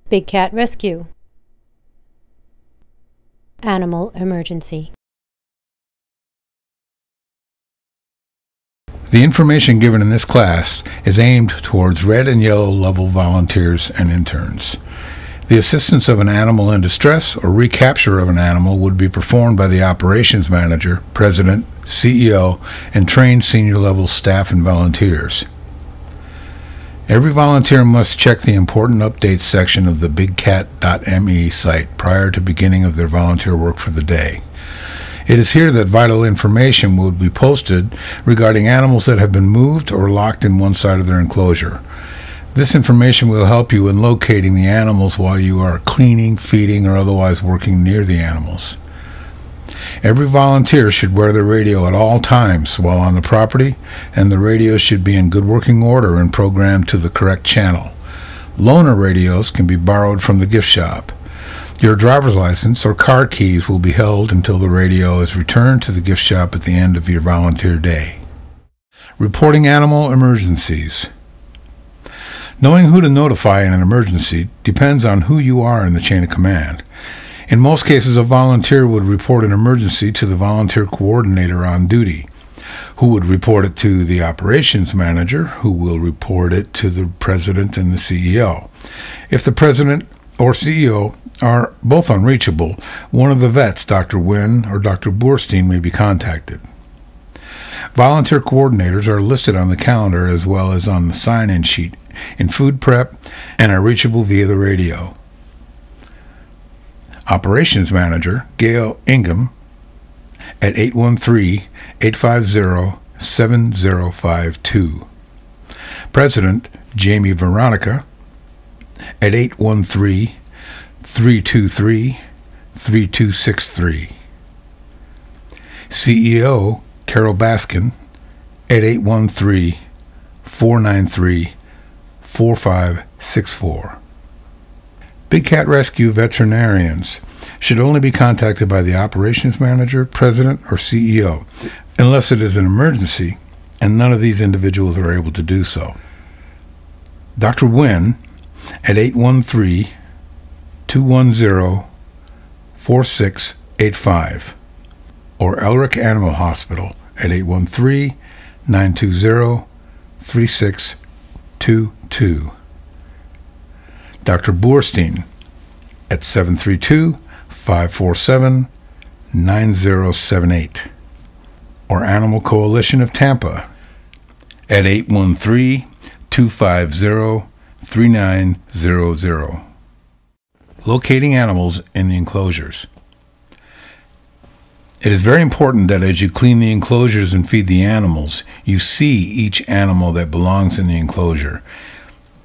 Big cat rescue. Animal emergency. The information given in this class is aimed towards red and yellow level volunteers and interns. The assistance of an animal in distress or recapture of an animal would be performed by the operations manager, president, CEO, and trained senior level staff and volunteers. Every volunteer must check the important updates section of the bigcat.me site prior to beginning of their volunteer work for the day. It is here that vital information will be posted regarding animals that have been moved or locked in one side of their enclosure. This information will help you in locating the animals while you are cleaning, feeding, or otherwise working near the animals. Every volunteer should wear their radio at all times while on the property, and the radio should be in good working order and programmed to the correct channel. Loaner radios can be borrowed from the gift shop. Your driver's license or car keys will be held until the radio is returned to the gift shop at the end of your volunteer day. Reporting animal emergencies. Knowing who to notify in an emergency depends on who you are in the chain of command. In most cases, a volunteer would report an emergency to the volunteer coordinator on duty, who would report it to the operations manager, who will report it to the president and the CEO. If the president or CEO are both unreachable, one of the vets, Dr. Wynn or Dr. Boorstein, may be contacted. Volunteer coordinators are listed on the calendar as well as on the sign-in sheet in food prep and are reachable via the radio. Operations Manager Gail Ingham at 813-850-7052. President Jamie Veronica at 813-323-3263. CEO Carol Baskin at 813-493-4564. Big Cat Rescue veterinarians should only be contacted by the operations manager, president, or CEO, unless it is an emergency, and none of these individuals are able to do so. Dr. Wynn at 813-210-4685, or Elric Animal Hospital at 813-920-3622. Dr. Boorstein at 732-547-9078, or Animal Coalition of Tampa at 813-250-3900. Locating animals in the enclosures. It is very important that as you clean the enclosures and feed the animals, you see each animal that belongs in the enclosure,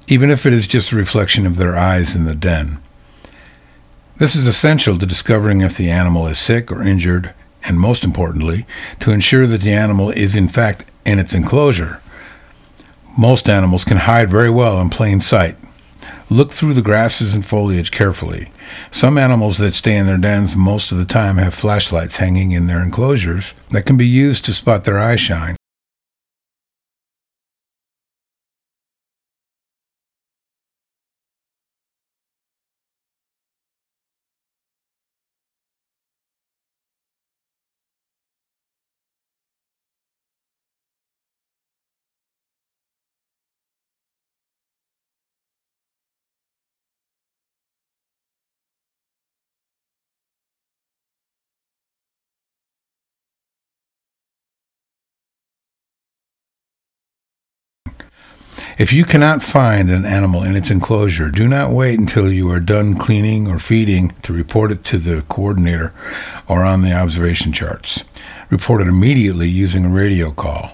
even if it is just a reflection of their eyes in the den. This is essential to discovering if the animal is sick or injured, and most importantly, to ensure that the animal is in fact in its enclosure. Most animals can hide very well in plain sight. Look through the grasses and foliage carefully. Some animals that stay in their dens most of the time have flashlights hanging in their enclosures that can be used to spot their eye shine. If you cannot find an animal in its enclosure, do not wait until you are done cleaning or feeding to report it to the coordinator or on the observation charts. Report it immediately using a radio call.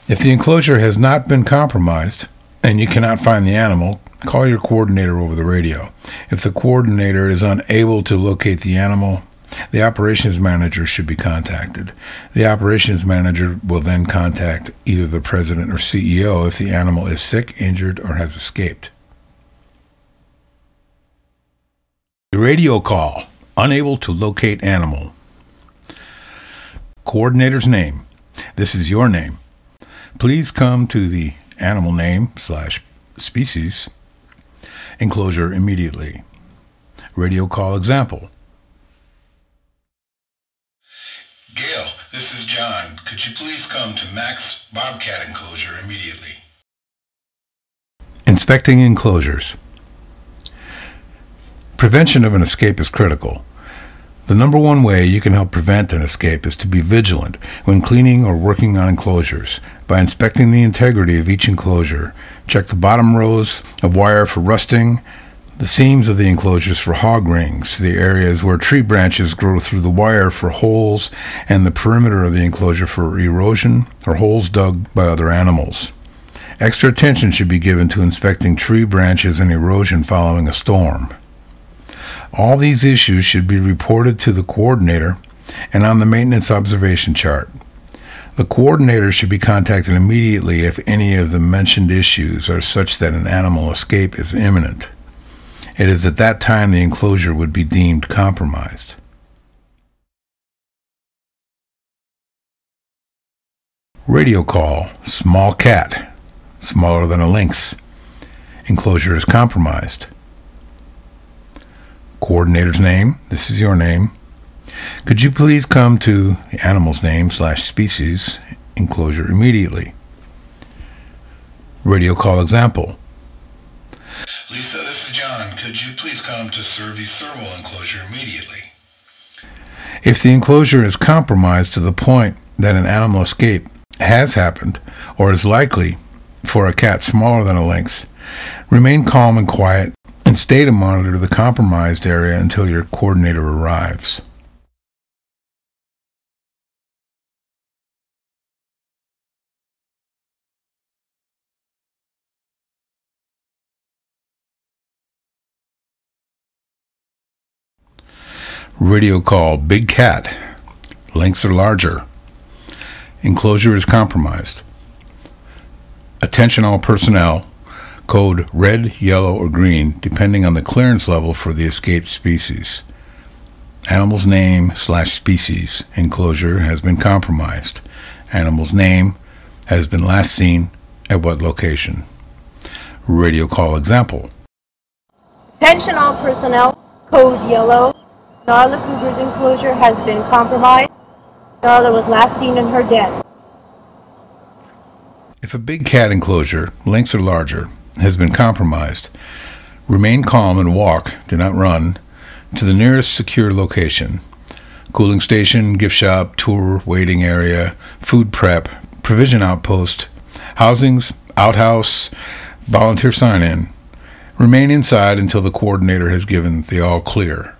If the enclosure has not been compromised and you cannot find the animal, call your coordinator over the radio. If the coordinator is unable to locate the animal, the operations manager should be contacted. The operations manager will then contact either the president or CEO if the animal is sick, injured, or has escaped. The radio call, unable to locate animal. Coordinator's name. This is your name. Please come to the animal name/species enclosure immediately. Radio call example. Gail, this is John. Could you please come to Max Bobcat enclosure immediately? Inspecting enclosures. Prevention of an escape is critical. The number one way you can help prevent an escape is to be vigilant when cleaning or working on enclosures. By inspecting the integrity of each enclosure, check the bottom rows of wire for rusting, the seams of the enclosures for hog rings, the areas where tree branches grow through the wire for holes, and the perimeter of the enclosure for erosion or holes dug by other animals. Extra attention should be given to inspecting tree branches and erosion following a storm. All these issues should be reported to the coordinator and on the maintenance observation chart. The coordinator should be contacted immediately if any of the mentioned issues are such that an animal escape is imminent. It is at that time the enclosure would be deemed compromised. Radio call, small cat, smaller than a lynx. Enclosure is compromised. Coordinator's name, this is your name. Could you please come to the animal's name/species enclosure immediately? Radio call example. Lisa, this is John. Could you please come to Survey Serval enclosure immediately? If the enclosure is compromised to the point that an animal escape has happened or is likely for a cat smaller than a lynx, remain calm and quiet and stay to monitor the compromised area until your coordinator arrives. Radio call, big cat. Lynx are larger. Enclosure is compromised. Attention all personnel. Code red, yellow, or green, depending on the clearance level for the escaped species. Animal's name/species enclosure has been compromised. Animal's name has been last seen at what location? Radio call example. Attention all personnel. Code yellow. Darla Cougar's enclosure has been compromised. Darla was last seen in her den. If a big cat enclosure, lynx or larger, has been compromised, remain calm and walk, do not run, to the nearest secure location. Cooling station, gift shop, tour, waiting area, food prep, provision outpost, housings, outhouse, volunteer sign-in. Remain inside until the coordinator has given the all clear.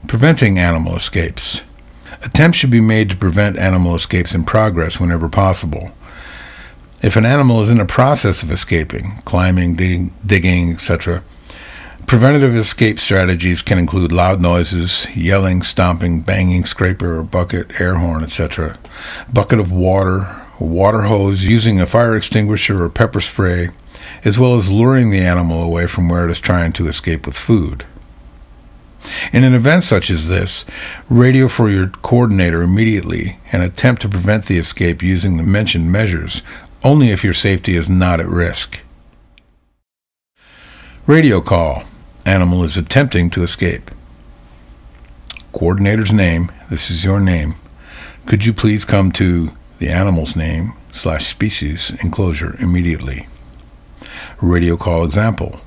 Preventing animal escapes. Attempts should be made to prevent animal escapes in progress whenever possible. If an animal is in the process of escaping, climbing, digging, etc., preventative escape strategies can include loud noises, yelling, stomping, banging, scraper or bucket, air horn, etc., bucket of water, a water hose, using a fire extinguisher or pepper spray, as well as luring the animal away from where it is trying to escape with food. In an event such as this, radio for your coordinator immediately and attempt to prevent the escape using the mentioned measures, only if your safety is not at risk. Radio call. Animal is attempting to escape. Coordinator's name. This is your name. Could you please come to the animal's name/species enclosure immediately? Radio call example.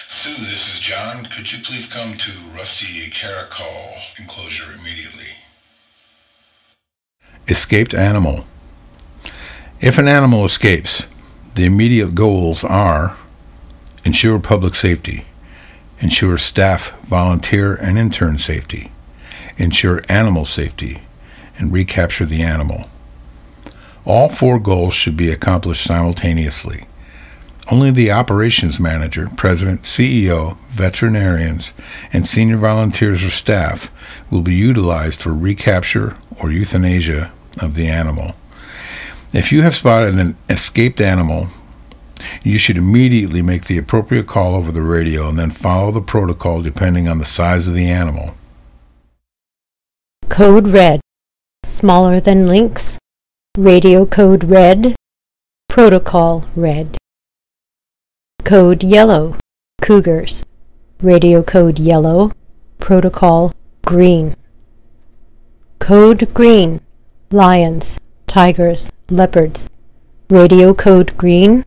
Sue, this is John. Could you please come to Rusty Caracol enclosure immediately? Escaped animal. If an animal escapes, the immediate goals are ensure public safety, ensure staff, volunteer, and intern safety, ensure animal safety, and recapture the animal. All 4 goals should be accomplished simultaneously. Only the operations manager, president, CEO, veterinarians, and senior volunteers or staff will be utilized for recapture or euthanasia of the animal. If you have spotted an escaped animal, you should immediately make the appropriate call over the radio and then follow the protocol depending on the size of the animal. Code Red, smaller than Lynx. Radio Code Red, Protocol Red. Code Yellow, Cougars. Radio Code Yellow, Protocol Green. Code Green, Lions, Tigers, Leopards. Radio Code Green,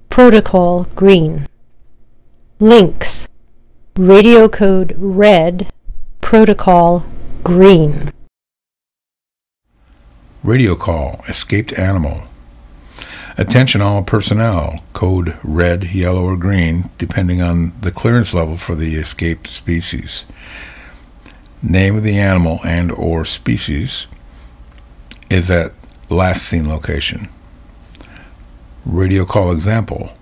Protocol Green. Lynx, Radio Code Red, Protocol Green. Radio call, escaped animal. Attention all personnel, code red, yellow, or green, depending on the clearance level for the escaped species. Name of the animal and or species is at last seen location. Radio call example.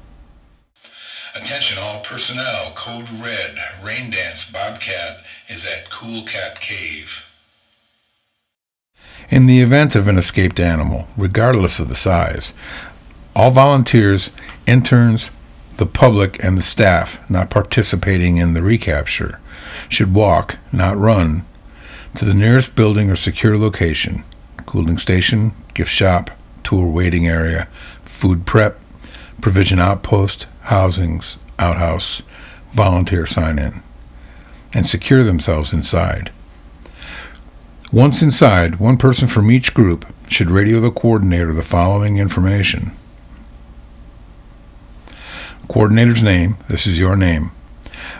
Attention all personnel, code red, rain dance bobcat is at Cool Cat Cave. In the event of an escaped animal, regardless of the size, all volunteers, interns, the public, and the staff not participating in the recapture should walk, not run, to the nearest building or secure location, cooling station, gift shop, tour waiting area, food prep, provision outpost, housings, outhouse, volunteer sign-in, and secure themselves inside. Once inside, one person from each group should radio the coordinator the following information. Coordinator's name, this is your name.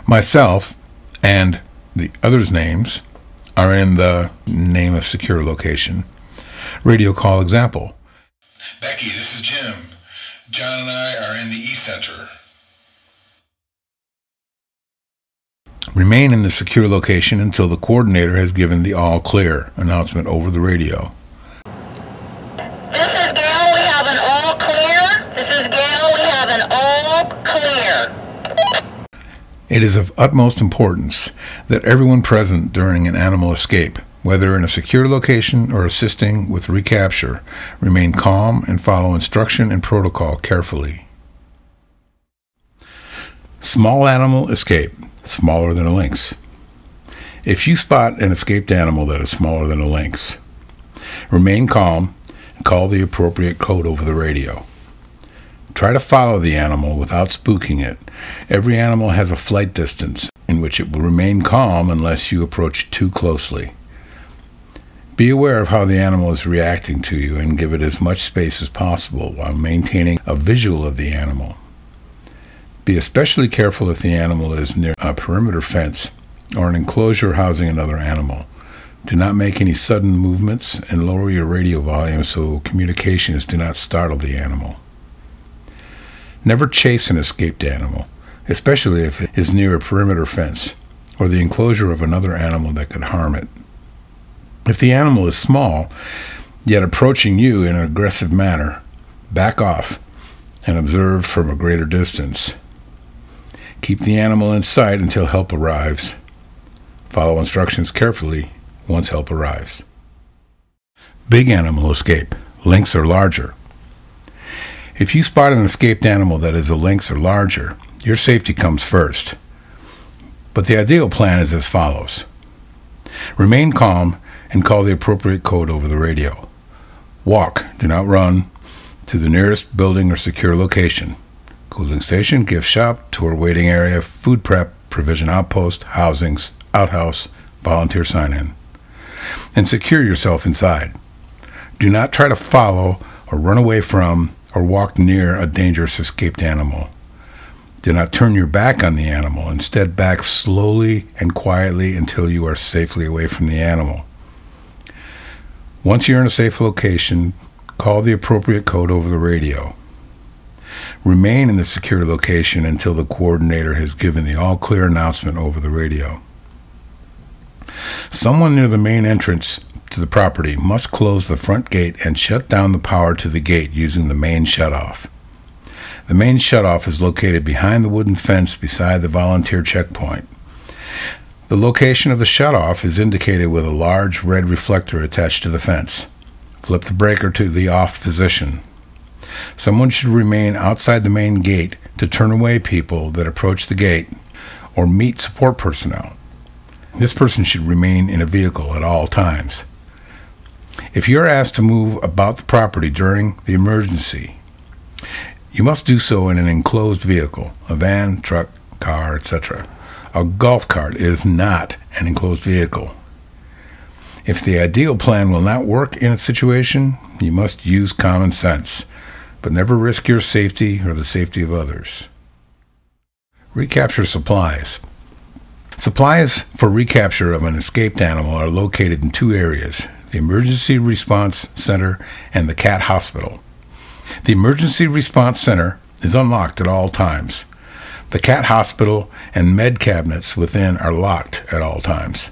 Myself and the others' names are in the name of secure location. Radio call example. Becky, this is Jim. John and I are in the E-Center. Remain in the secure location until the coordinator has given the all clear announcement over the radio. This is Gail, we have an all clear. This is Gail, we have an all clear. It is of utmost importance that everyone present during an animal escape, whether in a secure location or assisting with recapture, remain calm and follow instruction and protocol carefully. Small animal escape, smaller than a lynx. If you spot an escaped animal that is smaller than a lynx, remain calm and call the appropriate code over the radio. Try to follow the animal without spooking it. Every animal has a flight distance in which it will remain calm unless you approach too closely. Be aware of how the animal is reacting to you and give it as much space as possible while maintaining a visual of the animal. Be especially careful if the animal is near a perimeter fence or an enclosure housing another animal. Do not make any sudden movements and lower your radio volume so communications do not startle the animal. Never chase an escaped animal, especially if it is near a perimeter fence or the enclosure of another animal that could harm it. If the animal is small, yet approaching you in an aggressive manner, back off and observe from a greater distance. Keep the animal in sight until help arrives. Follow instructions carefully once help arrives. Big animal escape, lynx or larger. If you spot an escaped animal that is a lynx or larger, your safety comes first. But the ideal plan is as follows. Remain calm and call the appropriate code over the radio. Walk, do not run, to the nearest building or secure location. Cooling station, gift shop, tour waiting area, food prep, provision outpost, housings, outhouse, volunteer sign-in. And secure yourself inside. Do not try to follow or run away from or walk near a dangerous escaped animal. Do not turn your back on the animal. Instead, back slowly and quietly until you are safely away from the animal. Once you're in a safe location, call the appropriate code over the radio. Remain in the secure location until the coordinator has given the all-clear announcement over the radio. Someone near the main entrance to the property must close the front gate and shut down the power to the gate using the main shutoff. The main shutoff is located behind the wooden fence beside the volunteer checkpoint. The location of the shutoff is indicated with a large red reflector attached to the fence. Flip the breaker to the off position. Someone should remain outside the main gate to turn away people that approach the gate or meet support personnel. This person should remain in a vehicle at all times. If you are asked to move about the property during the emergency, you must do so in an enclosed vehicle, a van, truck, car, etc. A golf cart is not an enclosed vehicle. If the ideal plan will not work in a situation, you must use common sense, but never risk your safety or the safety of others. Recapture supplies. Supplies for recapture of an escaped animal are located in two areas, the Emergency Response Center and the Cat Hospital. The Emergency Response Center is unlocked at all times. The Cat Hospital and med cabinets within are locked at all times.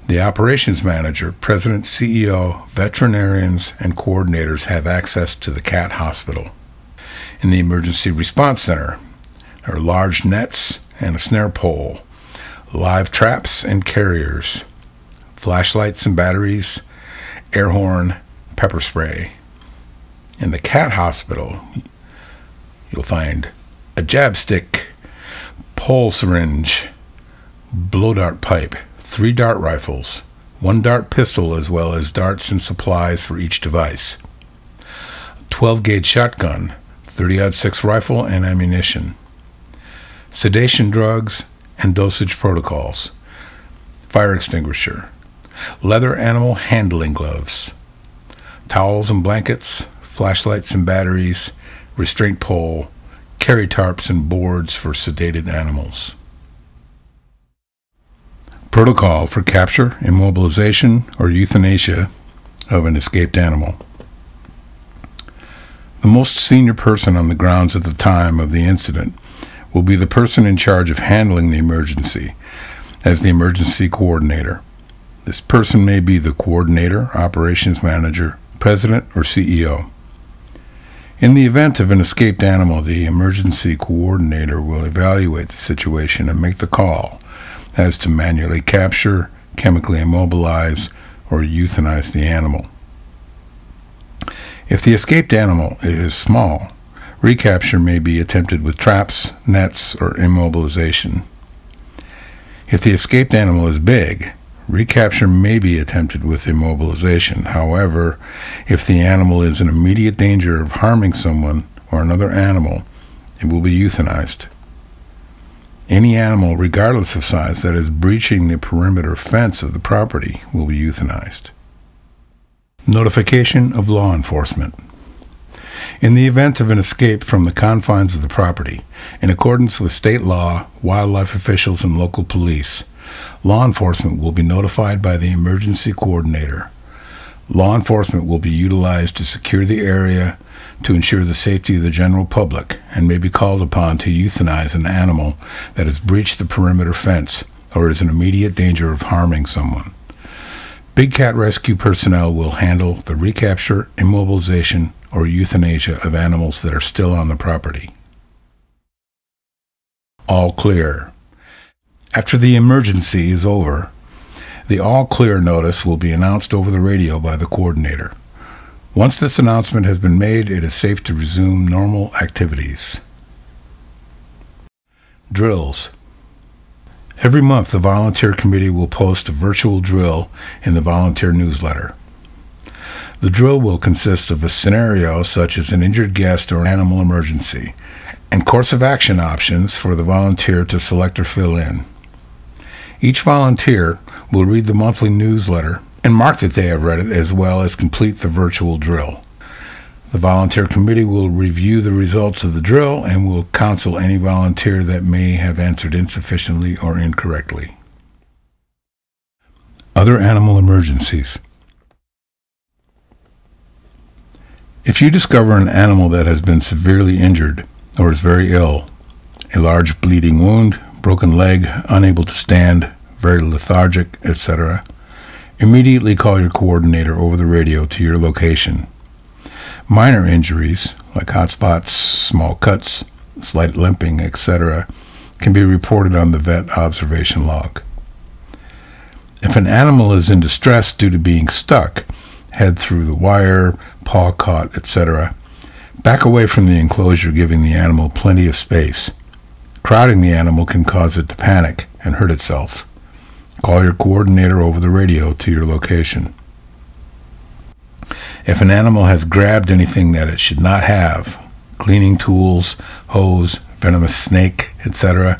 The operations manager, president, CEO, veterinarians, and coordinators have access to the Cat Hospital. In the Emergency Response Center, there are large nets and a snare pole, live traps and carriers, flashlights and batteries, air horn, pepper spray. In the Cat Hospital, you'll find a jab stick, pole syringe, blow dart pipe, 3 dart rifles, 1 dart pistol, as well as darts and supplies for each device, a 12-gauge shotgun, 30-06 rifle and ammunition, sedation drugs and dosage protocols, fire extinguisher, leather animal handling gloves, towels and blankets, flashlights and batteries, restraint pole, carry tarps and boards for sedated animals. Protocol for capture, immobilization, or euthanasia of an escaped animal. The most senior person on the grounds at the time of the incident will be the person in charge of handling the emergency as the emergency coordinator. This person may be the coordinator, operations manager, president, or CEO. In the event of an escaped animal, the emergency coordinator will evaluate the situation and make the call as to manually capture, chemically immobilize, or euthanize the animal. If the escaped animal is small, recapture may be attempted with traps, nets, or immobilization. If the escaped animal is big, recapture may be attempted with immobilization. However, if the animal is in immediate danger of harming someone or another animal, it will be euthanized. Any animal, regardless of size, that is breaching the perimeter fence of the property will be euthanized. Notification of law enforcement. In the event of an escape from the confines of the property, in accordance with state law, wildlife officials, and local police, law enforcement will be notified by the emergency coordinator. Law enforcement will be utilized to secure the area to ensure the safety of the general public and may be called upon to euthanize an animal that has breached the perimeter fence or is in immediate danger of harming someone. Big Cat Rescue personnel will handle the recapture, immobilization, or euthanasia of animals that are still on the property. All clear. After the emergency is over, the all clear notice will be announced over the radio by the coordinator. Once this announcement has been made, it is safe to resume normal activities. Drills. Every month, the volunteer committee will post a virtual drill in the volunteer newsletter. The drill will consist of a scenario such as an injured guest or animal emergency, and course of action options for the volunteer to select or fill in. Each volunteer will read the monthly newsletter and mark that they have read it, as well as complete the virtual drill. The volunteer committee will review the results of the drill and will counsel any volunteer that may have answered insufficiently or incorrectly. Other animal emergencies. If you discover an animal that has been severely injured or is very ill, a large bleeding wound, broken leg, unable to stand, very lethargic, etc., Immediately call your coordinator over the radio to your location. Minor injuries, like hot spots, small cuts, slight limping, etc., can be reported on the vet observation log. If an animal is in distress due to being stuck, head through the wire, paw caught, etc., back away from the enclosure, giving the animal plenty of space. Crowding the animal can cause it to panic and hurt itself. Call your coordinator over the radio to your location. If an animal has grabbed anything that it should not have, cleaning tools, hose, venomous snake, etc.,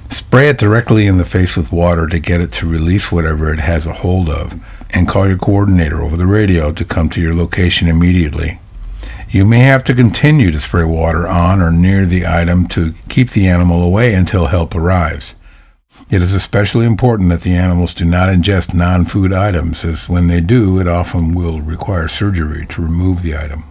spray it directly in the face with water to get it to release whatever it has a hold of, and call your coordinator over the radio to come to your location immediately. You may have to continue to spray water on or near the item to keep the animal away until help arrives. It is especially important that the animals do not ingest non-food items, as when they do, it often will require surgery to remove the item.